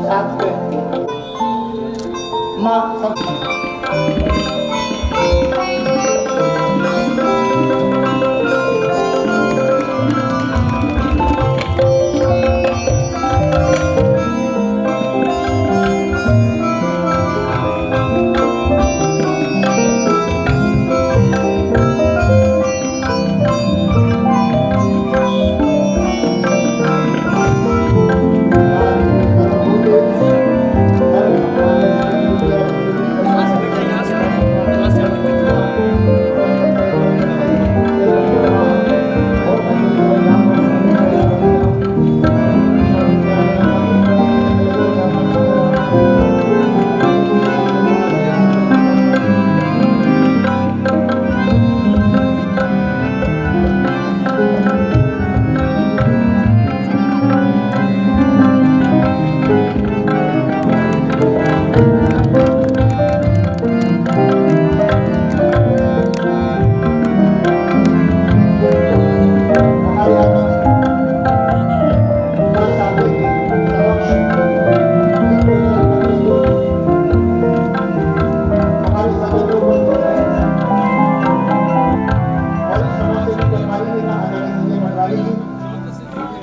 साथ में माँ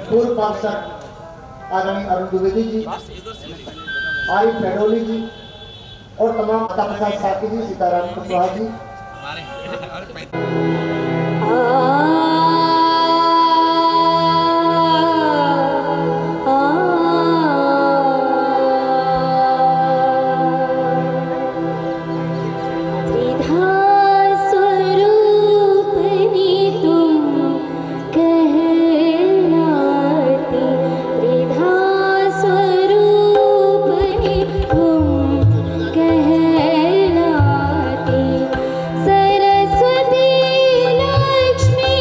पूर्व पार्षद आदरणीय अरुण द्विवेदी जी, आरिफ पेडोली जी और तमाम माता प्रसाद साथी जी, सीताराम कुशवाहा जी। सरस्वती लक्ष्मी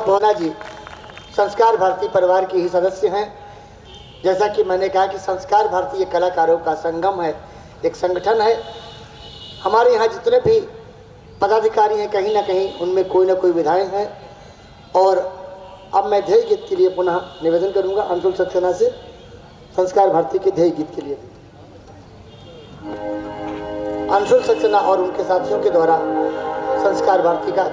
बहुत बहुत जी संस्कार भारती परिवार के ही सदस्य हैं। जैसा कि मैंने कहा कि संस्कार भारतीय कलाकारों का संगम है, एक संगठन है। हमारे यहाँ जितने भी पदाधिकारी हैं कहीं ना कहीं उनमें कोई ना कोई विधायक हैं। और अब मैं ध्येय गीत के लिए पुनः निवेदन करूंगा अंशुल सक्सेना से, संस्कार भारती के ध्येय गीत के लिए अंशुल सक्सेना और उनके साथियों के द्वारा संस्कार भारती का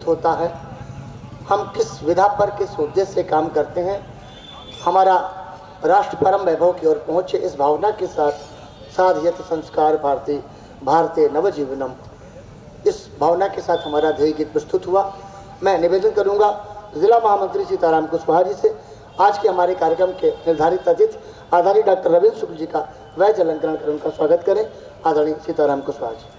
होता है, हम किस विधा पर किस उद्देश्य से काम करते हैं, हमारा राष्ट्र परम वैभव की ओर पहुँचे, इस भावना के साथ साधयत संस्कार भारती भारतीय नवजीवनम, इस भावना के साथ हमारा ध्येय गीत प्रस्तुत हुआ। मैं निवेदन करूंगा जिला महामंत्री सीताराम कुशवाहा जी से आज के हमारे कार्यक्रम के निर्धारित अतिथि आदरणीय डॉक्टर रविंद्र शुक्ल जी का वैज अलंकरण कर उनका स्वागत करें। आदरणीय सीताराम कुशवाहा जी।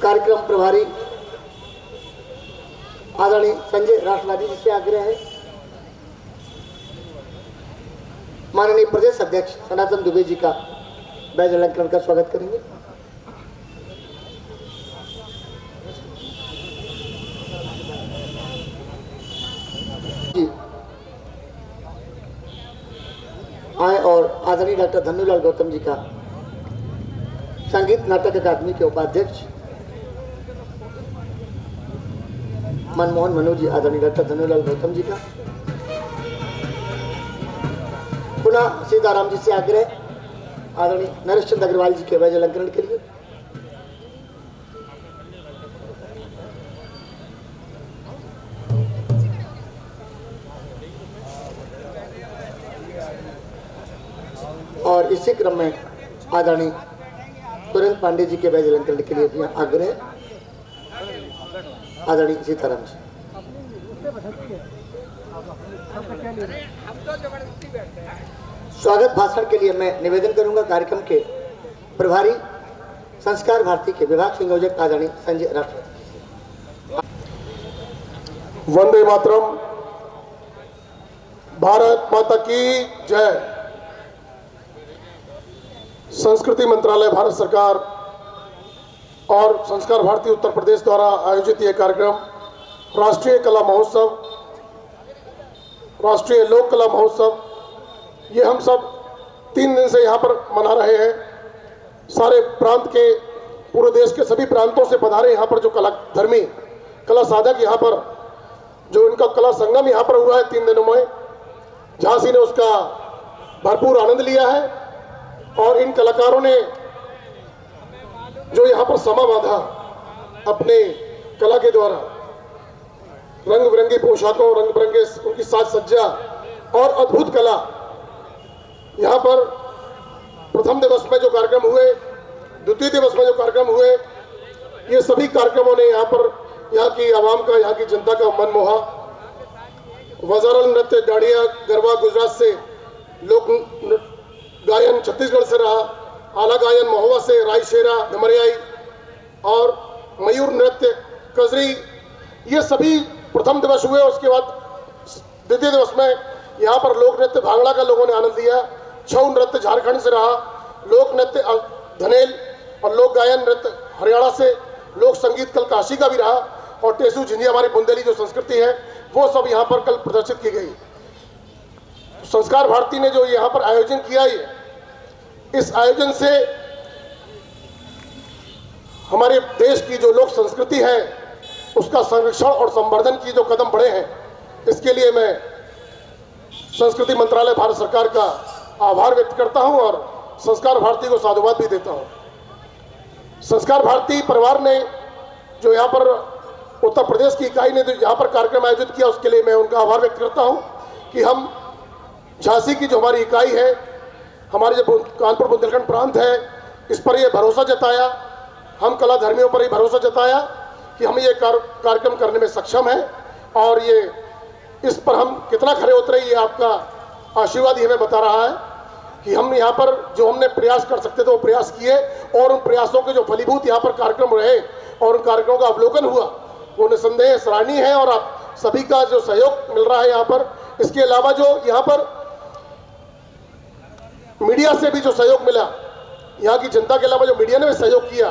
कार्यक्रम प्रभारी आदरणीय संजय राष्ट्रवादी जी से आग्रह है। माननीय प्रदेश अध्यक्ष सनातन दुबे जी का बैज अलंकरण का स्वागत करेंगे। जी आए और आदरणीय डॉक्टर धन्नूलाल गौतम जी का संगीत नाटक अकादमी के उपाध्यक्ष मनमोहन मनोज जी, आदरणीय डॉक्टर धन्नूलाल गौतम जी का पुनः सीताराम जी से आग्रह आदरणीय नरेश चंद्र अग्रवाल जी के वैज अलंकरण के लिए। और इसी क्रम में आदरणीय सुरेंद्र पांडे जी के वैज अलंकरण के लिए भी आग्रह आदरणीय सीताराम जी। स्वागत भाषण के लिए मैं निवेदन करूंगा कार्यक्रम के प्रभारी संस्कार भारती के विभाग संयोजक आदरणीय संजय राठौर। वंदे मातरम। भारत माता की जय। संस्कृति मंत्रालय भारत सरकार और संस्कार भारती उत्तर प्रदेश द्वारा आयोजित यह कार्यक्रम राष्ट्रीय कला महोत्सव, राष्ट्रीय लोक कला महोत्सव, ये हम सब 3 दिन से यहाँ पर मना रहे हैं। सारे प्रांत के, पूरे देश के सभी प्रांतों से पधारे यहाँ पर जो कलाधर्मी, कला साधक यहाँ पर जो इनका कला संगम यहाँ पर हुआ है 3 दिनों में, झांसी ने उसका भरपूर आनंद लिया है। और इन कलाकारों ने जो यहाँ पर समा बांधा अपने कला के द्वारा, रंग बिरंगी पोशाकों, रंग बिरंगे उनकी साज सज्जा और अद्भुत कला, यहाँ पर प्रथम दिवस में जो कार्यक्रम हुए, द्वितीय दिवस में जो कार्यक्रम हुए, ये सभी कार्यक्रमों ने यहाँ पर यहाँ की आवाम का, यहाँ की जनता का मन मोहा। वजारल नृत्य डांडिया गरबा गुजरात से, लोक गायन छत्तीसगढ़ से रहा, आला गायन महोबा से, राई शेरा डमरियाई और मयूर नृत्य कजरी, ये सभी प्रथम दिवस हुए। उसके बाद द्वितीय दिवस में यहाँ पर लोक नृत्य भांगड़ा का लोगों ने आनंद लिया। छऊ नृत्य झारखंड से रहा, लोक नृत्य धनेल और लोक गायन नृत्य हरियाणा से, लोक संगीत कल काशी का भी रहा और टेसू झिंझिया हमारी बुंदेली जो संस्कृति है वो सब यहाँ पर कल प्रदर्शित की गई। संस्कार भारती ने जो यहाँ पर आयोजन किया है, इस आयोजन से हमारे देश की जो लोक संस्कृति है उसका संरक्षण और संवर्धन की जो कदम बढ़े हैं, इसके लिए मैं संस्कृति मंत्रालय भारत सरकार का आभार व्यक्त करता हूं और संस्कार भारती को साधुवाद भी देता हूं। संस्कार भारती परिवार ने जो यहाँ पर उत्तर प्रदेश की इकाई ने जो यहाँ पर कार्यक्रम आयोजित किया, उसके लिए मैं उनका आभार व्यक्त करता हूं कि हम झांसी की जो हमारी इकाई है, हमारे जो कानपुर बुंदेलखंड प्रांत है, इस पर ये भरोसा जताया, हम कलाधर्मियों पर ही भरोसा जताया कि हम ये कार्यक्रम करने में सक्षम हैं और ये इस पर हम कितना खरे उतरे, ये आपका आशीर्वाद ही हमें बता रहा है कि हम यहाँ पर जो हमने प्रयास कर सकते थे वो प्रयास किए और उन प्रयासों के जो फलीभूत यहाँ पर कार्यक्रम रहे और उन कार्यक्रमों का अवलोकन हुआ वो निसंदेह सराहनीय है और आप सभी का जो सहयोग मिल रहा है यहाँ पर। इसके अलावा जो यहाँ पर मीडिया से भी जो सहयोग मिला, यहाँ की जनता के अलावा जो मीडिया ने भी सहयोग किया,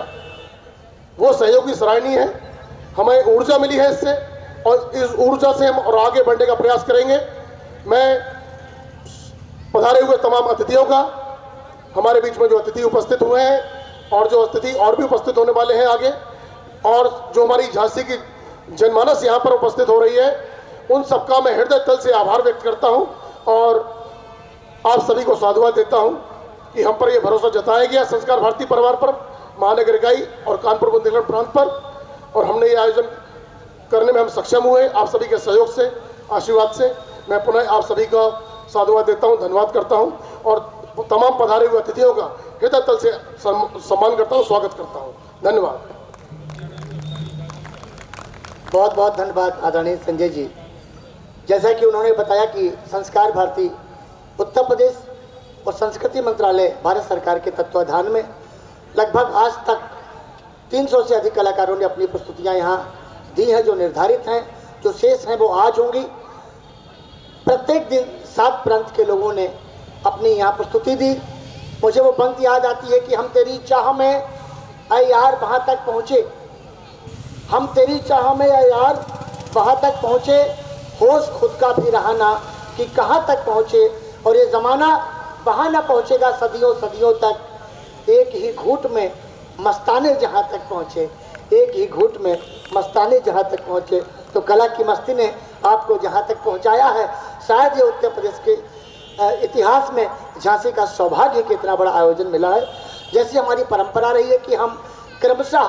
वो सहयोग भी सराहनीय है। हमें ऊर्जा मिली है इससे और इस ऊर्जा से हम और आगे बढ़ने का प्रयास करेंगे। मैं पधारे हुए तमाम अतिथियों का, हमारे बीच में जो अतिथि उपस्थित हुए हैं और जो अतिथि और भी उपस्थित होने वाले हैं आगे, और जो हमारी झांसी की जनमानस यहाँ पर उपस्थित हो रही है, उन सबका मैं हृदय तल से आभार व्यक्त करता हूँ और आप सभी को साधुवाद देता हूँ कि हम पर यह भरोसा जताया गया संस्कार भारती परिवार पर, महानगर इकाई और कानपुर बुंदेलखंड प्रांत पर, और हमने ये आयोजन करने में हम सक्षम हुए। आप सभी के सहयोग से, आशीर्वाद से मैं पुनः आप सभी का साधुवाद देता हूं, धन्यवाद करता हूं और तमाम पधारे हुए अतिथियों का हृदय तल से सम्मान करता हूं, स्वागत करता हूं। धन्यवाद। बहुत बहुत धन्यवाद आदरणीय संजय जी। जैसा कि उन्होंने बताया कि संस्कार भारती उत्तर प्रदेश और संस्कृति मंत्रालय भारत सरकार के तत्वाधान में लगभग आज तक 300 से अधिक कलाकारों ने अपनी प्रस्तुतियां यहाँ दी हैं। जो निर्धारित हैं, जो शेष हैं, वो आज होंगी। प्रत्येक दिन 7 प्रांत के लोगों ने अपनी यहाँ प्रस्तुति दी। मुझे वो पंक्ति याद आती है कि हम तेरी चाह में ऐ यार वहाँ तक पहुँचे, हम तेरी चाह में ऐ यार वहाँ तक पहुँचे, होश खुद का भी रहा ना कि कहाँ तक पहुँचे। और ये ज़माना वहाँ न पहुँचेगा सदियों सदियों तक। एक ही घूंट में मस्ताने जहाँ तक पहुँचे, एक ही घूंट में मस्ताने जहाँ तक पहुँचे। तो कला की मस्ती ने आपको जहाँ तक पहुँचाया है, शायद ये उत्तर प्रदेश के इतिहास में झांसी का सौभाग्य कि इतना बड़ा आयोजन मिला है। जैसी हमारी परंपरा रही है कि हम क्रमशः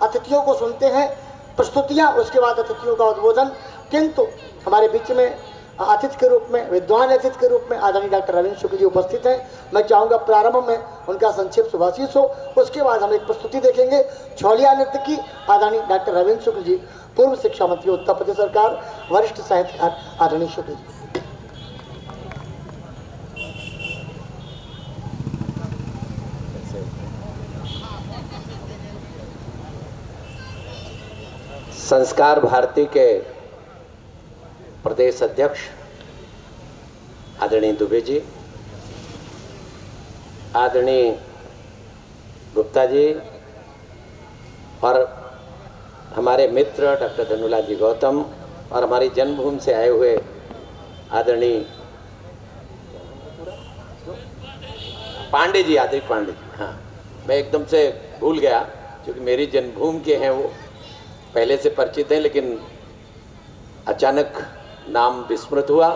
अतिथियों को सुनते हैं, प्रस्तुतियाँ, उसके बाद अतिथियों का उद्बोधन। किंतु हमारे बीच में अतिथि के रूप में, विद्वान अतिथि के रूप में आदरणीय डॉक्टर रविंद्र शुक्ल जी उपस्थित हैं। मैं चाहूँगा प्रारंभ में उनका संक्षिप्त शुभाशीष हो, उसके बाद हम एक प्रस्तुति देखेंगे छोलिया नृत्य की। आदरणीय डॉक्टर रविंद्र शुक्ल जी, पूर्व शिक्षा मंत्री उत्तर प्रदेश सरकार, वरिष्ठ साहित्यकार आदरणीय शुक्ल जी। संस्कार भारती के प्रदेश अध्यक्ष आदरणीय दुबे जी, आदरणीय गुप्ता जी और हमारे मित्र डॉक्टर धनुलाल जी गौतम और हमारी जन्मभूमि से आए हुए आदरणीय पांडे जी, आदित्य पांडे जी। हाँ, मैं एकदम से भूल गया क्योंकि मेरी जन्मभूमि के हैं, वो पहले से परिचित हैं, लेकिन अचानक नाम विस्मृत हुआ।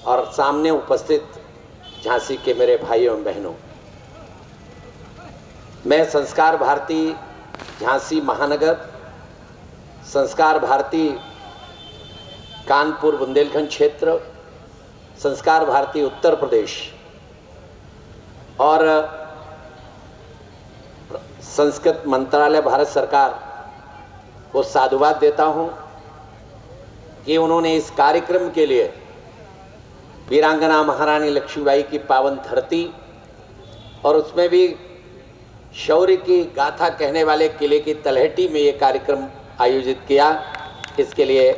और सामने उपस्थित झांसी के मेरे भाइयों एवं बहनों, मैं संस्कार भारती झांसी महानगर, संस्कार भारती कानपुर बुंदेलखंड क्षेत्र, संस्कार भारती उत्तर प्रदेश और संस्कृत मंत्रालय भारत सरकार को साधुवाद देता हूं कि उन्होंने इस कार्यक्रम के लिए वीरांगना महारानी लक्ष्मीबाई की पावन धरती और उसमें भी शौर्य की गाथा कहने वाले किले की तलहटी में ये कार्यक्रम आयोजित किया। इसके लिए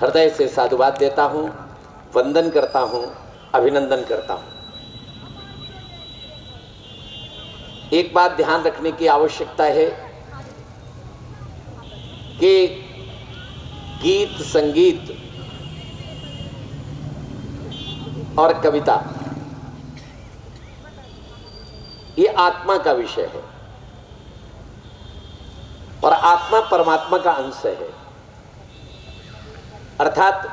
हृदय से साधुवाद देता हूं, वंदन करता हूं, अभिनंदन करता हूं। एक बात ध्यान रखने की आवश्यकता है कि गीत, संगीत और कविता ये आत्मा का विषय है और आत्मा परमात्मा का अंश है। अर्थात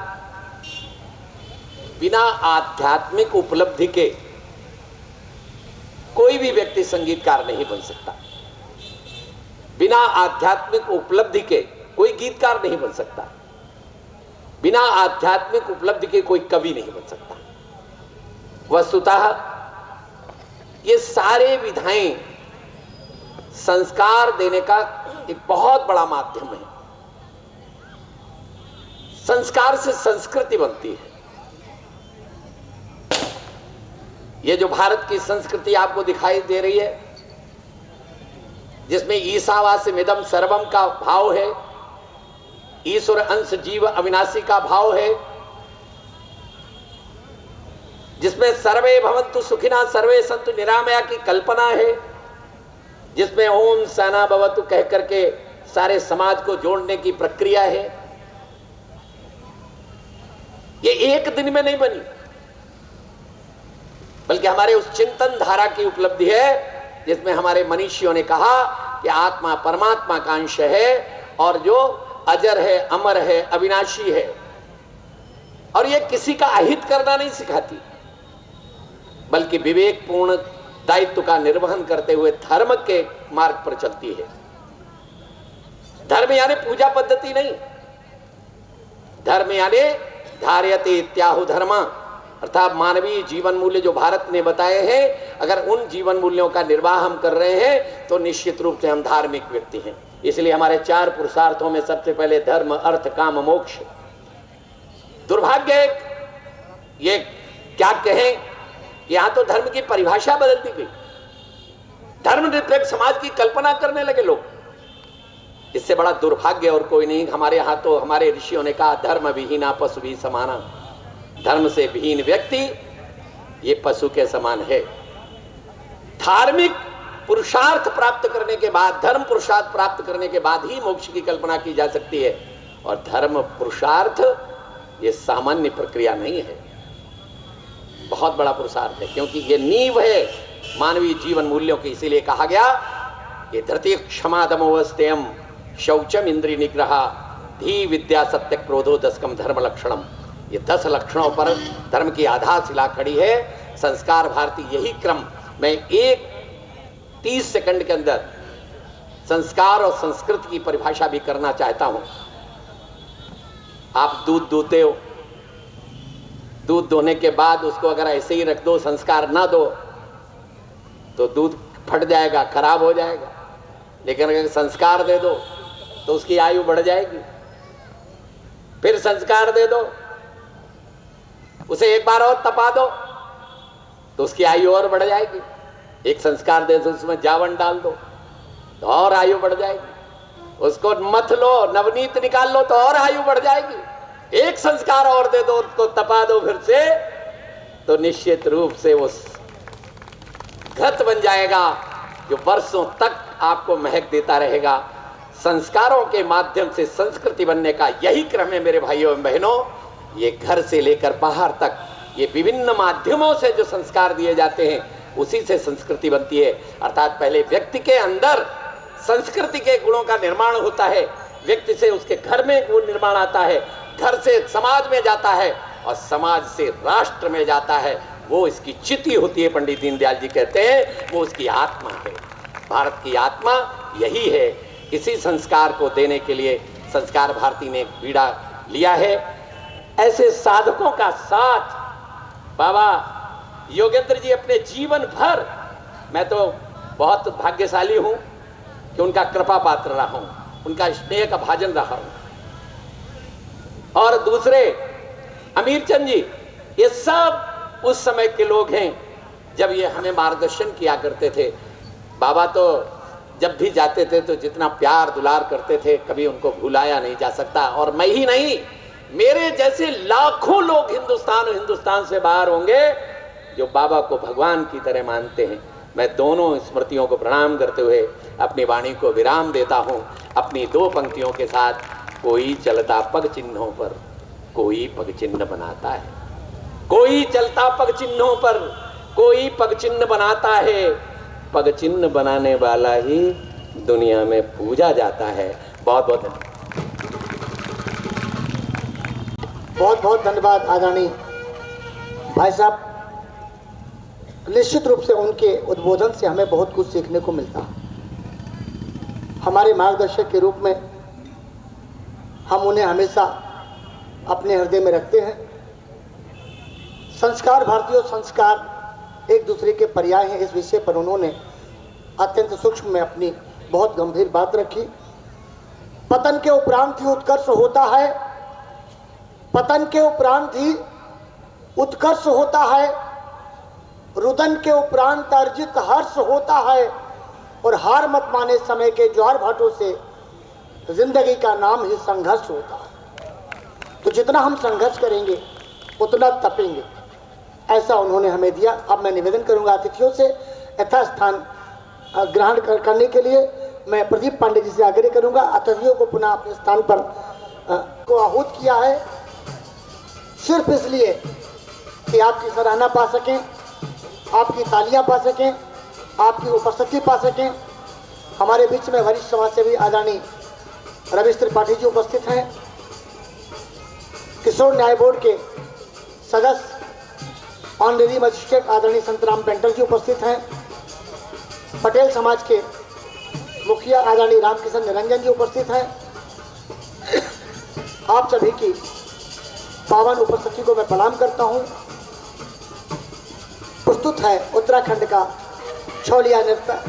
बिना आध्यात्मिक उपलब्धि के कोई भी व्यक्ति संगीतकार नहीं बन सकता, बिना आध्यात्मिक उपलब्धि के कोई गीतकार नहीं बन सकता, बिना आध्यात्मिक उपलब्धि के कोई कवि नहीं बन सकता। वस्तुतः ये सारे विधाएं संस्कार देने का एक बहुत बड़ा माध्यम है। संस्कार से संस्कृति बनती है। ये जो भारत की संस्कृति आपको दिखाई दे रही है, जिसमें ईसावास्यमिदं सर्वम का भाव है, ईश्वर अंश जीव अविनाशी का भाव है, जिसमें सर्वे भवन्तु सुखिना सर्वे सन्तु निरामया की कल्पना है, जिसमें ओम सहना भवतु कह करके सारे समाज को जोड़ने की प्रक्रिया है। ये एक दिन में नहीं बनी, बल्कि हमारे उस चिंतन धारा की उपलब्धि है जिसमें हमारे मनीषियों ने कहा कि आत्मा परमात्मा का अंश है और जो अजर है, अमर है, अविनाशी है। और ये किसी का अहित करना नहीं सिखाती, बल्कि विवेकपूर्ण दायित्व का निर्वहन करते हुए धर्म के मार्ग पर चलती है। धर्म यानी पूजा पद्धति नहीं, धर्म यानी धार्यते इत्याहु धर्म, अर्थात मानवीय जीवन मूल्य जो भारत ने बताए हैं, अगर उन जीवन मूल्यों का निर्वाह हम कर रहे हैं तो निश्चित रूप से हम धार्मिक व्यक्ति हैं। इसलिए हमारे 4 पुरुषार्थों में सबसे पहले धर्म, अर्थ, काम, मोक्ष। दुर्भाग्य है, ये क्या कहें, यहां तो धर्म की परिभाषा बदल दी गई, धर्मनिरपेक्ष समाज की कल्पना करने लगे लोग। इससे बड़ा दुर्भाग्य और कोई नहीं। हमारे यहां तो हमारे ऋषियों ने कहा धर्म विहीना पशु भी समाना, धर्म से विहीन व्यक्ति ये पशु के समान है। धार्मिक पुरुषार्थ प्राप्त करने के बाद, धर्म पुरुषार्थ प्राप्त करने के बाद ही मोक्ष की कल्पना की जा सकती है। और धर्म पुरुषार्थ ये सामान्य प्रक्रिया नहीं है। बहुत बड़ा पुरुषार्थ है, क्योंकि ये नींव है मानवीय जीवन मूल्यों की। इसीलिए कहा गया ये धरती क्षमा दमोवस्तेयम शौचम इंद्रिय निग्रह धी विद्या सत्य क्रोधो दशकम धर्म लक्षणम। ये 10 लक्षणों पर धर्म की आधारशिला खड़ी है। संस्कार भारती यही क्रम मैं 30 सेकंड के अंदर संस्कार और संस्कृति की परिभाषा भी करना चाहता हूं। आप दूध दूते हो, दूध दोने के बाद उसको अगर ऐसे ही रख दो, संस्कार ना दो, तो दूध फट जाएगा, खराब हो जाएगा। लेकिन अगर संस्कार दे दो तो उसकी आयु बढ़ जाएगी। फिर संस्कार दे दो, उसे एक बार और तपा दो तो उसकी आयु और बढ़ जाएगी। एक संस्कार दे दो, उसमें जावन डाल दो तो और आयु बढ़ जाएगी। उसको मथ लो, नवनीत निकाल लो तो और आयु बढ़ जाएगी। एक संस्कार और दे दो, उसको तपा दो फिर से, तो निश्चित रूप से वो घृत बन जाएगा जो वर्षों तक आपको महक देता रहेगा। संस्कारों के माध्यम से संस्कृति बनने का यही क्रम है मेरे भाइयों एवं बहनों। ये घर से लेकर बाहर तक ये विभिन्न माध्यमों से जो संस्कार दिए जाते हैं उसी से संस्कृति बनती है। अर्थात पहले व्यक्ति के अंदर संस्कृति के गुणों का निर्माण होता है, व्यक्ति से उसके घर में गुण निर्माण आता है, घर से समाज में जाता है और समाज से राष्ट्र में जाता है। वो इसकी चिति होती है। पंडित दीनदयाल जी कहते हैं वो उसकी आत्मा है। भारत की आत्मा यही है। इसी संस्कार को देने के लिए संस्कार भारती ने बीड़ा लिया है। ऐसे साधकों का साथ बाबा योगेंद्र जी अपने जीवन भर, मैं तो बहुत भाग्यशाली हूं कि उनका कृपा पात्र रहा हूं, उनका स्नेह का भाजन रहा हूं। और दूसरे अमीरचंद जी, ये सब उस समय के लोग हैं जब ये हमें मार्गदर्शन किया करते थे। बाबा तो जब भी जाते थे तो जितना प्यार दुलार करते थे, कभी उनको भुलाया नहीं जा सकता। और मैं ही नहीं, मेरे जैसे लाखों लोग हिंदुस्तान और हिंदुस्तान से बाहर होंगे जो बाबा को भगवान की तरह मानते हैं। मैं दोनों स्मृतियों को प्रणाम करते हुए अपनी वाणी को विराम देता हूं अपनी 2 पंक्तियों के साथ। कोई चलता पग चिन्हों पर, कोई पग चिन्ह बनाता है। कोई चलता पग चिन्हों पर, कोई पग चिन्ह बनाता है। पग चिन्ह बनाने वाला ही दुनिया में पूजा जाता है। बहुत बहुत धन्यवाद। बहुत बहुत धन्यवाद आदरणीय भाई साहब। निश्चित रूप से उनके उद्बोधन से हमें बहुत कुछ सीखने को मिलता है। हमारे मार्गदर्शक के रूप में हम उन्हें हमेशा अपने हृदय में रखते हैं। संस्कार भारती और संस्कार एक दूसरे के पर्याय हैं, इस विषय पर उन्होंने अत्यंत सूक्ष्म में अपनी बहुत गंभीर बात रखी। पतन के उपरांत ही उत्कर्ष होता है, पतन के उपरांत ही उत्कर्ष होता है, रुदन के उपरांत अर्जित हर्ष होता है। और हार मत माने समय के ज्वार भाटों से जिंदगी का नाम ही संघर्ष होता है। तो जितना हम संघर्ष करेंगे उतना तपेंगे, ऐसा उन्होंने हमें दिया। अब मैं निवेदन करूंगा अतिथियों से यथास्थान ग्रहण करने के लिए। मैं प्रदीप पांडे जी से आग्रह करूंगा अतिथियों को पुनः अपने स्थान पर को आहूत किया है, सिर्फ इसलिए कि आपकी सराहना पा सकें, आपकी तालियां पा सकें, आपकी उपस्थिति पा सकें। हमारे बीच में वरिष्ठ समाजसेवी आदरणीय रविश त्रिपाठी जी उपस्थित हैं, किशोर न्याय बोर्ड के सदस्य ऑनरेरी मजिस्ट्रेट आदरणीय संतराम पेंटर जी उपस्थित हैं, पटेल समाज के मुखिया आदरणीय रामकिशन निरंजन जी उपस्थित हैं। आप सभी की पावन उपस्थिति को मैं प्रणाम करता हूं। प्रस्तुत है उत्तराखंड का छोलिया नृत्य।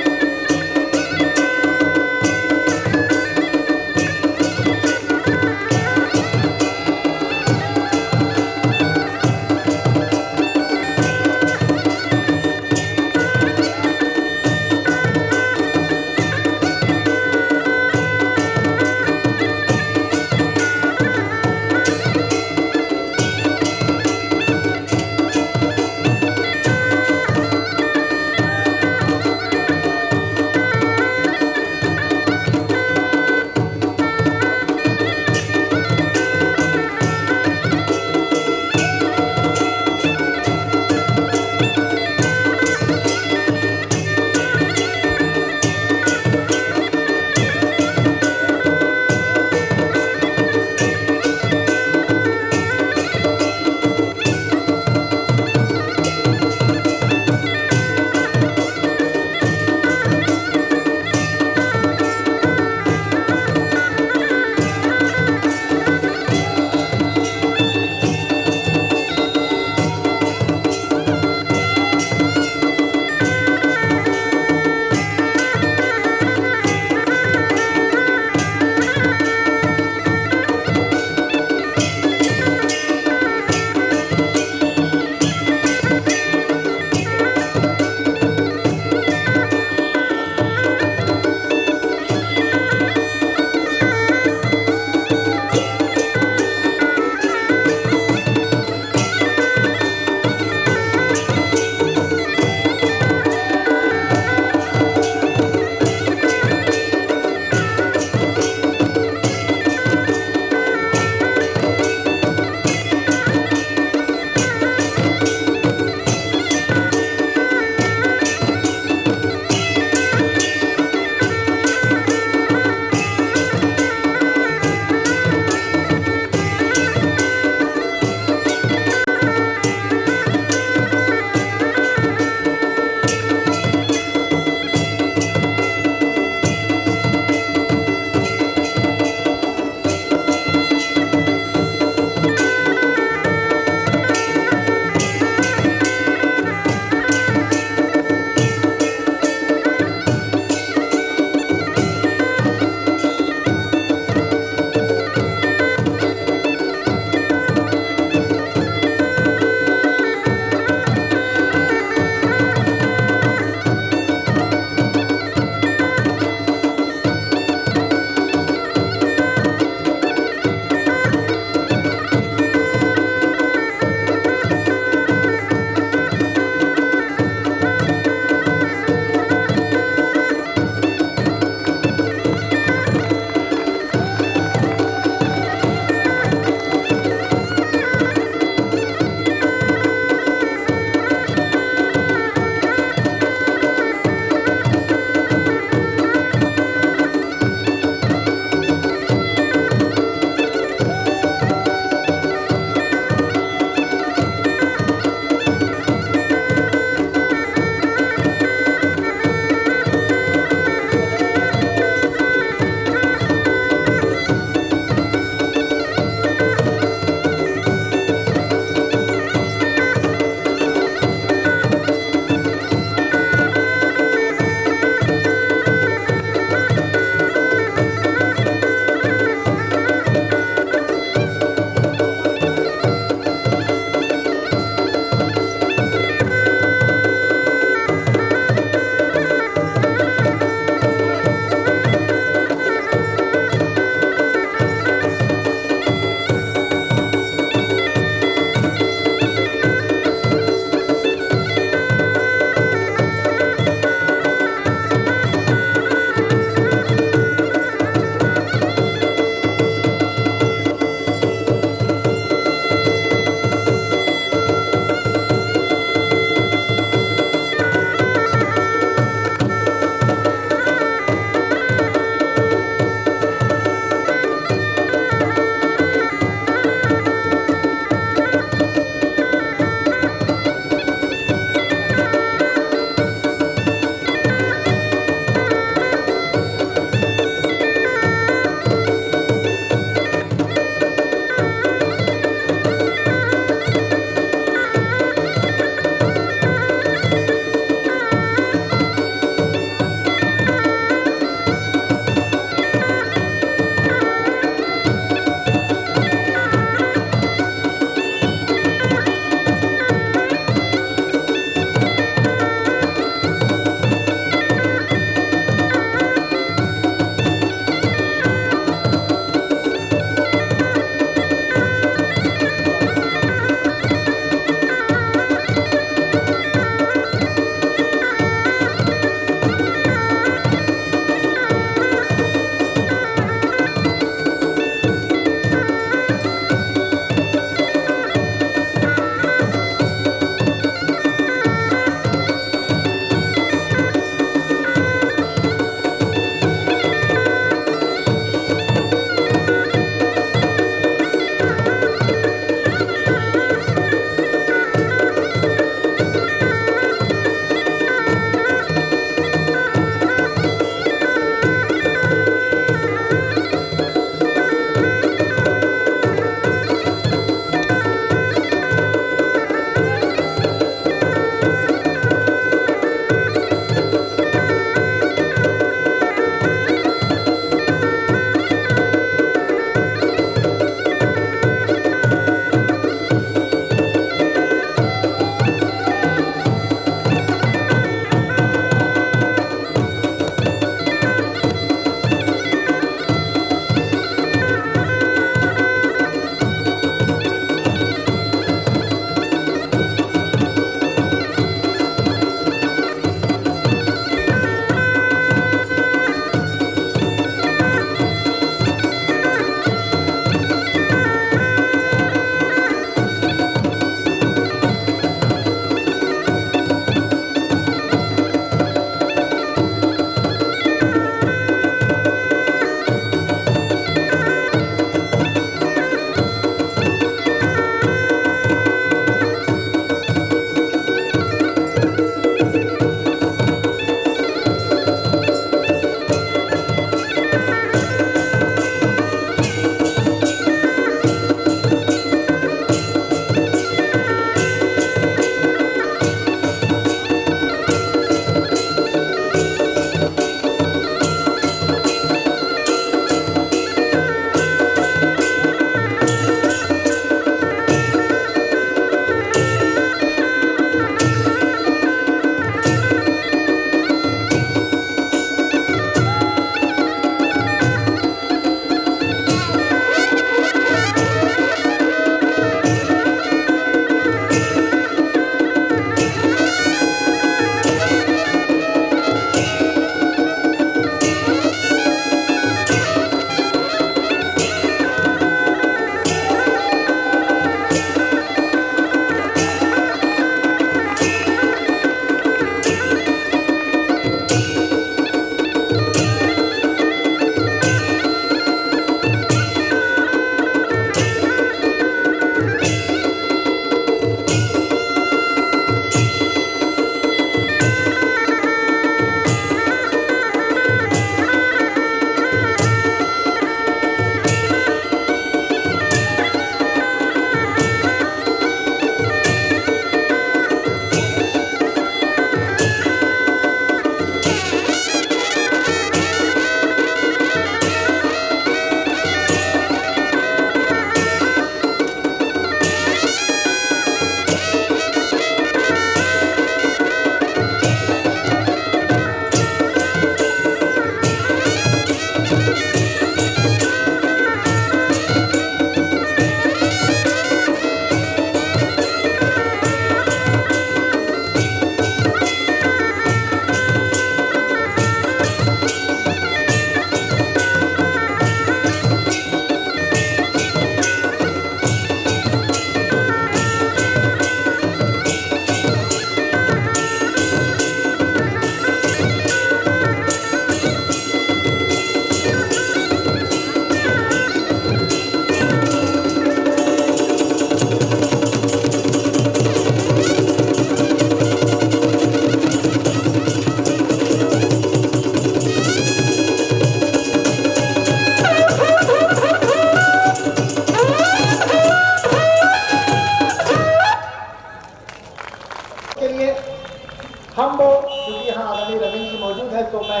हम वो, क्योंकि यहाँ आदरणीय रविंद्र जी मौजूद है तो मैं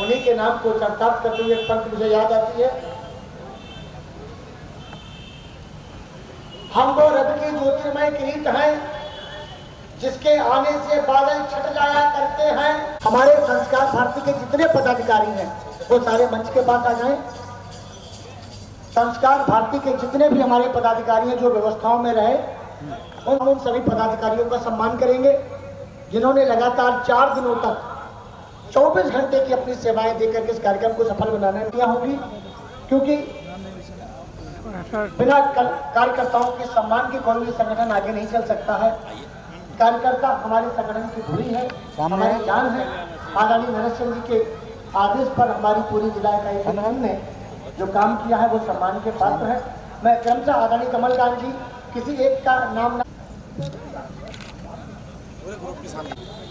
उन्हीं के नाम को चर्चार्थ करते हुए एक पंक्ति मुझे याद आती है। हम वो रब के ज्योतिर्मय किरीट हैं जिसके आने से बादल छट जाया करते हैं। हमारे संस्कार भारती के जितने पदाधिकारी हैं वो सारे मंच के पास आ जाएं। संस्कार भारती के जितने भी हमारे पदाधिकारी हैं जो व्यवस्थाओं में रहे उन सभी पदाधिकारियों का सम्मान करेंगे जिन्होंने लगातार 4 दिनों तक 24 घंटे की अपनी सेवाएं देकर के इस कार्यक्रम को सफल बनाने में किया होगी, क्योंकि बिना कार्यकर्ताओं के सम्मान के कोई भी संगठन आगे नहीं चल सकता है। कार्यकर्ता हमारे संगठन की धुरी है, हमारी जान है। आदरणीय नरेश चंद्र जी के आदेश पर हमारी पूरी जिला इकाई संगठन ने जो काम किया है वो सम्मान के पात्र है। मैं क्रमशः आदरणीय कमलकांत जी किसी एक का नाम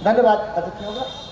धन्यवाद अतिथियों का।